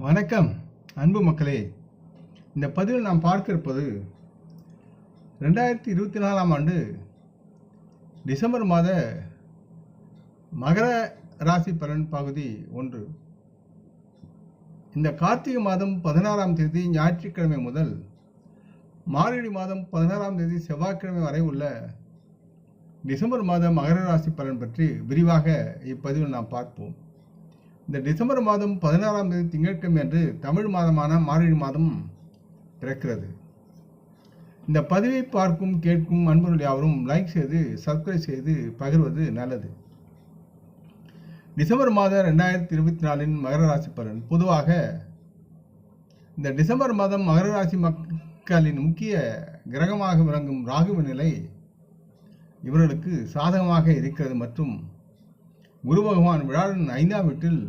வணக்கம் அன்பு மக்களே. இந்த பதிவில் நாம் பார்க்க இருப்பது 2024ஆம் ஆண்டு டிசம்பர் மாத மகர ராசி பலன் பகுதி 1. இந்த கார்த்திகை மாதம் 16ஆம் தேதி ஞாயிற்றுக்கிழமை முதல் மார்கழி மாதம் 16ஆம் தேதி செவ்வாய்க்கிழமை வரை உள்ள டிசம்பர் மாத மகர ராசி பலன் பற்றி விரிவாக இப்பதிவில் நாம் பார்ப்போம். இந்த டிசம்பர் மாதம் 16ஆம் தேதி திங்கட்கிழமை அன்று தமிழ் மாதமான மார்கழி மாதம் பிறக்கிறது. இந்த பதிவை பார்க்கும் கேட்கும் அன்பர்கள் யாவரும் லைக் செய்து சப்ஸ்கிரைப் செய்து பகிர்வது நல்லது. டிசம்பர் மாதம் 2024 மகர ராசி பலன். பொதுவாக இந்த டிசம்பர் மாதம் மகர ராசி மக்களின் முக்கிய கிரகமாக விளங்கும் ராகுவின் நிலை இவர்களுக்கு சாதகமாக இருக்கிறது மற்றும் குரு பகவான் விழாவின் 5ஆம் வீட்டில்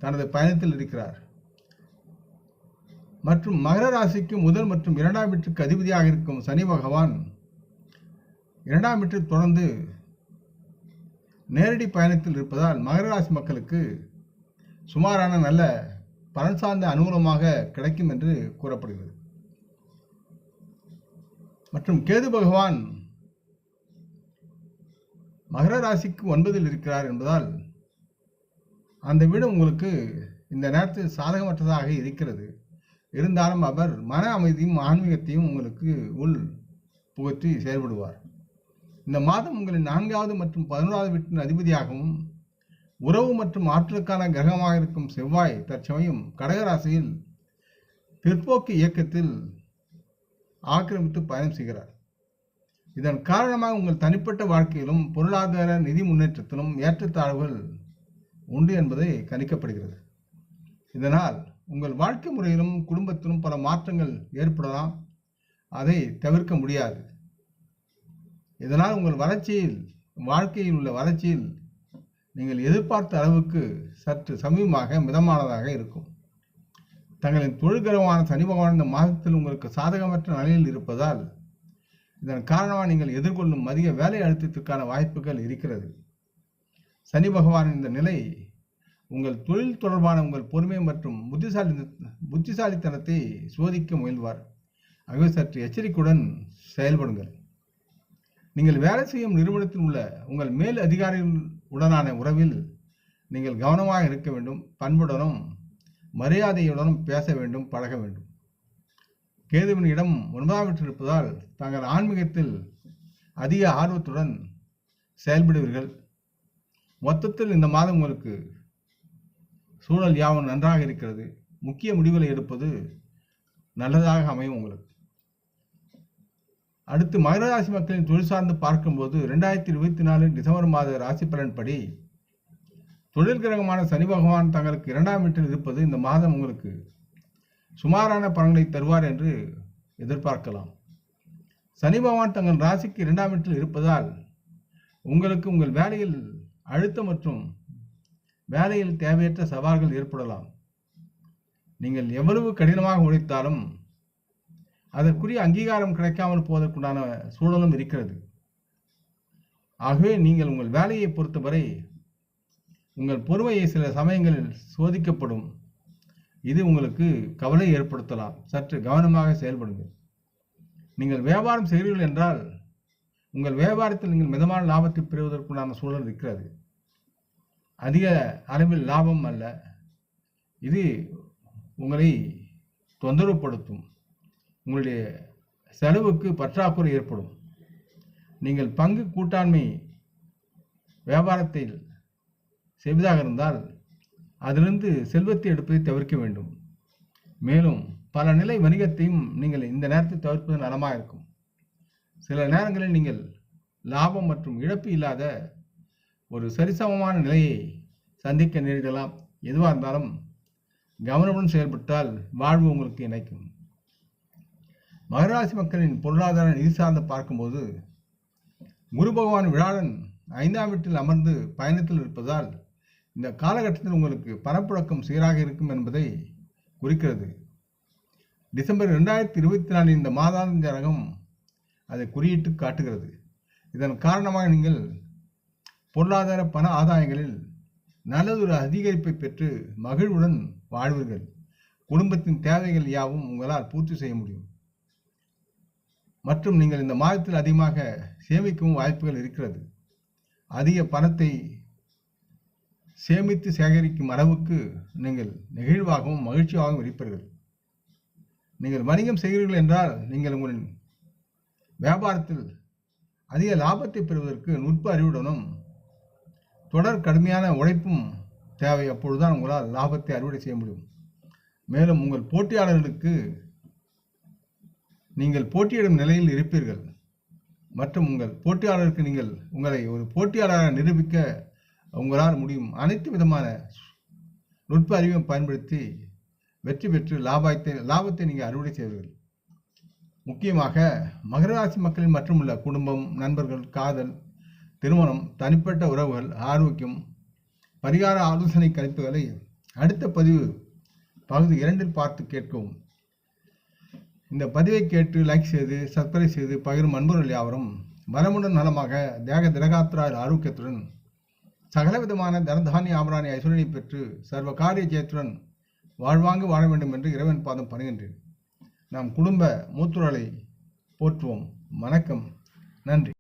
தனது பயணத்தில் இருக்கிறார் மற்றும் மகர ராசிக்கு முதல் மற்றும் 2ஆம் வீட்டுக்கு அதிபதியாக இருக்கும் சனி பகவான் 2ஆம் வீட்டில் தொடர்ந்து நேரடி பயணத்தில் இருப்பதால் மகர ராசி மக்களுக்கு சுமாரான நல்ல பலன் சார்ந்த அனுகூலமாக கிடைக்கும் என்று கூறப்படுகிறது. மற்றும் கேது பகவான் மகர ராசிக்கு 9இல் இருக்கிறார் என்பதால் அந்த வீடு உங்களுக்கு இந்த நேரத்தில் சாதகமற்றதாக இருக்கிறது. இருந்தாலும் அவர் மன அமைதியும் ஆன்மீகத்தையும் உங்களுக்கு உள் புகுத்தி செயல்படுவார். இந்த மாதம் உங்களின் 4வது மற்றும் 11வது வீட்டின் அதிபதியாகவும் உறவு மற்றும் ஆற்றலுக்கான கிரகமாக இருக்கும் செவ்வாய் தற்சமயம் கடகராசியில் பிற்போக்கு இயக்கத்தில் ஆக்கிரமித்து பயணம் செய்கிறார். இதன் காரணமாக உங்கள் தனிப்பட்ட வாழ்க்கையிலும் பொருளாதார நிதி முன்னேற்றத்திலும் ஏற்றத்தாழ்வுகள் உண்டு என்பதை கணிக்கப்படுகிறது. இதனால் உங்கள் வாழ்க்கை முறையிலும் குடும்பத்திலும் பல மாற்றங்கள் ஏற்படலாம். அதை தவிர்க்க முடியாது. இதனால் உங்கள் வாழ்க்கையில் உள்ள வளர்ச்சியில் நீங்கள் எதிர்பார்த்த அளவுக்கு சற்று சமீபமாக மிதமானதாக இருக்கும். தங்களின் தொழில்கிரகமான சனி பகவான் இந்த மாதத்தில் உங்களுக்கு சாதகமற்ற நிலையில் இருப்பதால் இதன் காரணமாக நீங்கள் எதிர்கொள்ளும் அதிக வேலை அழுத்தத்திற்கான வாய்ப்புகள் இருக்கிறது. சனி பகவானின் இந்த நிலை உங்கள் தொழில் தொடர்பான உங்கள் பொறுமை மற்றும் புத்திசாலித்தனத்தை சோதிக்க முயல்வார். ஆகவே சற்று எச்சரிக்கையுடன் செயல்படுங்கள். நீங்கள் வேலை செய்யும் நிறுவனத்தில் உள்ள உங்கள் மேல் அதிகாரிகளுடனான உறவில் நீங்கள் கவனமாக இருக்க வேண்டும். பண்புடனும் மரியாதையுடனும் பேச வேண்டும், பழக வேண்டும். கேதுவின் இடம் 9ஆம் வீட்டில் இருப்பதால் தாங்கள் ஆன்மீகத்தில் அதிக ஆர்வத்துடன் செயல்படுவீர்கள். மொத்தத்தில் இந்த மாதம் உங்களுக்கு சூழல் யாவும் நன்றாக இருக்கிறது. முக்கிய முடிவுகளை எடுப்பது நல்லதாக அமையும் உங்களுக்கு. அடுத்து மகர ராசி மக்களின் தொழில் சார்ந்து பார்க்கும்போது 2024 டிசம்பர் மாத ராசி பலன் படி தொழில் கிரகமான சனி பகவான் தங்களுக்கு 2ஆம் வீட்டில் இருப்பது இந்த மாதம் உங்களுக்கு சுமாரான பலன்களை தருவார் என்று எதிர்பார்க்கலாம். சனி பகவான் தங்கள் ராசிக்கு 2ஆம் வீட்டில் இருப்பதால் உங்களுக்கு உங்கள் வேலையில் அழுத்தம் மற்றும் வேலையில் தேவையற்ற சவால்கள் ஏற்படலாம். நீங்கள் எவ்வளவு கடினமாக உழைத்தாலும் அதற்குரிய அங்கீகாரம் கிடைக்காமல் போவதற்குண்டான சூழலும் இருக்கிறது. ஆகவே நீங்கள் உங்கள் வேலையை பொறுத்தவரை உங்கள் பொறுமையை சில சமயங்களில் சோதிக்கப்படும். இது உங்களுக்கு கவலை ஏற்படுத்தலாம். சற்று கவனமாக செயல்படுங்கள். நீங்கள் வியாபாரம் செய்கிறீர்கள் என்றால் உங்கள் வியாபாரத்தில் நீங்கள் மிதமான லாபத்தை பெறுவதற்குண்டான சூழல் இருக்கிறது. அதிக அளவில் லாபம் அல்ல. இது உங்களை தொந்தரவுப்படுத்தும். உங்களுடைய செலவுக்கு பற்றாக்குறை ஏற்படும். நீங்கள் பங்கு கூட்டாண்மை வியாபாரத்தில் செய்வதாக இருந்தால் அதிலிருந்து செல்வத்தை எடுப்பதை தவிர்க்க வேண்டும். மேலும் பல நிலை வணிகத்தையும் நீங்கள் இந்த நேரத்தில் தவிர்ப்பது நலமாக இருக்கும். சில நேரங்களில் நீங்கள் லாபம் மற்றும் இழப்பு இல்லாத ஒரு சரிசமமான நிலையை சந்திக்க நேரிடலாம். எதுவாக இருந்தாலும் கவனமுடன் செயல்பட்டால் வாழ்வு உங்களுக்கு இணைக்கும். மகராசி மக்களின் பொருளாதார நிதி சார்ந்து பார்க்கும்போது குரு பகவான் விழாடன் 5ஆம் வீட்டில் அமர்ந்து பயணத்தில் இருப்பதால் இந்த காலகட்டத்தில் உங்களுக்கு பணப்புழக்கம் சீராக இருக்கும் என்பதை குறிக்கிறது. டிசம்பர் 2024 இந்த மாதாந்திர கிரகம் அதை குறியிட்டு காட்டுகிறது. இதன் காரணமாக நீங்கள் பொருளாதார பண ஆதாயங்களில் நல்லதொரு அதிகரிப்பை பெற்று மகிழ்வுடன் வாழ்வீர்கள். குடும்பத்தின் தேவைகள் யாவும் உங்களால் பூர்த்தி செய்ய முடியும். மற்றும் நீங்கள் இந்த மாதத்தில் அதிகமாக சேமிக்கவும் வாய்ப்புகள் இருக்கிறது. அதிக பணத்தை சேமித்து சேகரிக்கும் அளவுக்கு நீங்கள் நெகிழ்வாகவும் மகிழ்ச்சியாகவும் இருப்பீர்கள். நீங்கள் வணிகம் செய்கிறீர்கள் என்றால் நீங்கள் உங்களின் வியாபாரத்தில் அதிக லாபத்தை பெறுவதற்கு நுட்ப அறிவுடனும் தொடர் கடுமையான உழைப்பும் தேவை. அப்பொழுதுதான் உங்களால் லாபத்தை அறுவடை செய்ய முடியும். மேலும் உங்கள் போட்டியாளர்களுக்கு நீங்கள் போட்டியிடும் நிலையில் இருப்பீர்கள். மற்றும் உங்கள் போட்டியாளருக்கு நீங்கள் உங்களை ஒரு போட்டியாளராக நிரூபிக்க உங்களால் முடியும். அனைத்து விதமான நுட்ப அறிவையும் பயன்படுத்தி வெற்றி பெற்று லாபத்தை நீங்கள் அறுவடை செய்வீர்கள். முக்கியமாக மகர ராசி மக்களின் மற்றும் உள்ள குடும்பம், நண்பர்கள், காதல், திருமணம், தனிப்பட்ட உறவுகள், ஆரோக்கியம், பரிகார ஆலோசனை கணிப்புகளை அடுத்த பதிவு பகுதி 2 பார்த்து கேட்கவும். இந்த பதிவை கேட்டு லைக் செய்து சப்ஸ்கிரைப் செய்து பகிரும் அன்பர்கள் யாவரும் வளமுடன் நலமாக தேக திரகாத்திர ஆரோக்கியத்துடன் சகலவிதமான தனதானிய ஆபராணி ஐஸ்வர்யை பெற்று சர்வ காரிய ஜெயத்துடன் வாழ்வாங்கு வாழ வேண்டும் என்று இறைவன் பாதம் பணிகின்றேன். நாம் குடும்ப மூத்துரலை போற்றுவோம். வணக்கம். நன்றி.